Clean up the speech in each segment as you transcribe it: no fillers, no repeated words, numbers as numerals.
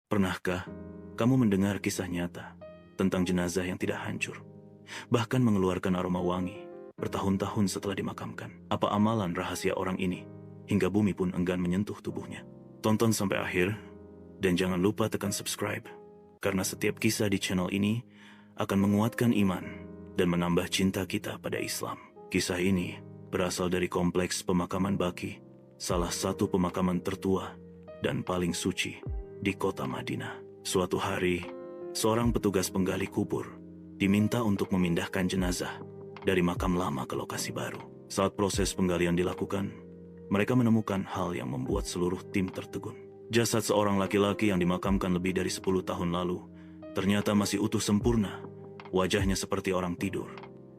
Pernahkah kamu mendengar kisah nyata tentang jenazah yang tidak hancur, bahkan mengeluarkan aroma wangi bertahun-tahun setelah dimakamkan? Apa amalan rahasia orang ini hingga bumi pun enggan menyentuh tubuhnya? Tonton sampai akhir dan jangan lupa tekan subscribe, karena setiap kisah di channel ini akan menguatkan iman dan menambah cinta kita pada Islam. Kisah ini berasal dari kompleks pemakaman Baqi, salah satu pemakaman tertua dan paling suci di kota Madinah. Suatu hari, seorang petugas penggali kubur diminta untuk memindahkan jenazah dari makam lama ke lokasi baru. Saat proses penggalian dilakukan, mereka menemukan hal yang membuat seluruh tim tertegun. Jasad seorang laki-laki yang dimakamkan lebih dari 10 tahun lalu ternyata masih utuh sempurna. Wajahnya seperti orang tidur,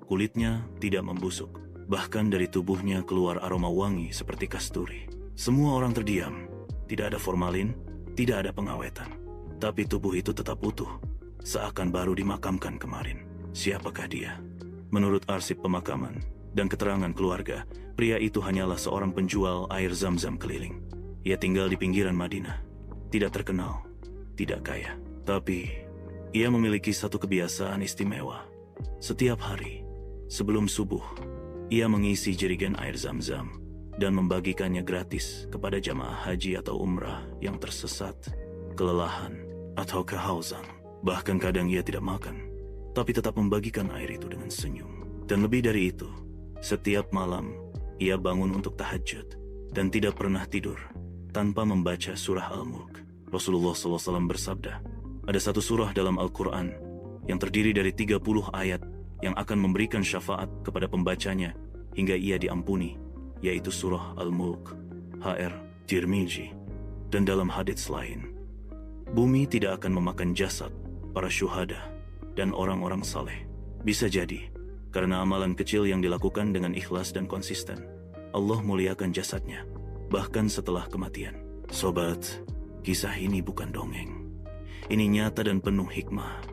kulitnya tidak membusuk, bahkan dari tubuhnya keluar aroma wangi seperti kasturi. Semua orang terdiam, tidak ada formalin, tidak ada pengawetan. Tapi tubuh itu tetap utuh, seakan baru dimakamkan kemarin. Siapakah dia? Menurut arsip pemakaman dan keterangan keluarga, pria itu hanyalah seorang penjual air zam-zam keliling. Ia tinggal di pinggiran Madinah, tidak terkenal, tidak kaya. Tapi, ia memiliki satu kebiasaan istimewa. Setiap hari, sebelum subuh, ia mengisi jerigen air zam-zam dan membagikannya gratis kepada jamaah haji atau umrah yang tersesat, kelelahan, atau kehausan. Bahkan kadang ia tidak makan, tapi tetap membagikan air itu dengan senyum. Dan lebih dari itu, setiap malam ia bangun untuk tahajud dan tidak pernah tidur tanpa membaca surah Al-Mulk. Rasulullah SAW bersabda, ada satu surah dalam Al-Quran yang terdiri dari 30 ayat yang akan memberikan syafaat kepada pembacanya hingga ia diampuni, yaitu surah Al-Mulk. HR Tirmizi. Dan dalam hadits lain, bumi tidak akan memakan jasad para syuhada dan orang-orang saleh. Bisa jadi, karena amalan kecil yang dilakukan dengan ikhlas dan konsisten, Allah muliakan jasadnya, bahkan setelah kematian. Sobat, kisah ini bukan dongeng. Ini nyata dan penuh hikmah.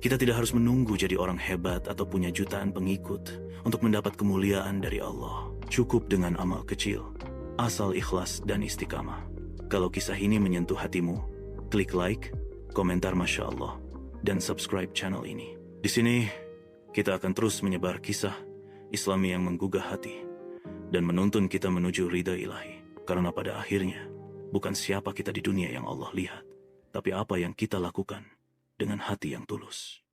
Kita tidak harus menunggu jadi orang hebat atau punya jutaan pengikut untuk mendapat kemuliaan dari Allah. Cukup dengan amal kecil, asal ikhlas dan istiqamah. Kalau kisah ini menyentuh hatimu, klik like, komentar Masya Allah, dan subscribe channel ini. Di sini, kita akan terus menyebar kisah Islami yang menggugah hati dan menuntun kita menuju ridha ilahi. Karena pada akhirnya, bukan siapa kita di dunia yang Allah lihat, tapi apa yang kita lakukan dengan hati yang tulus.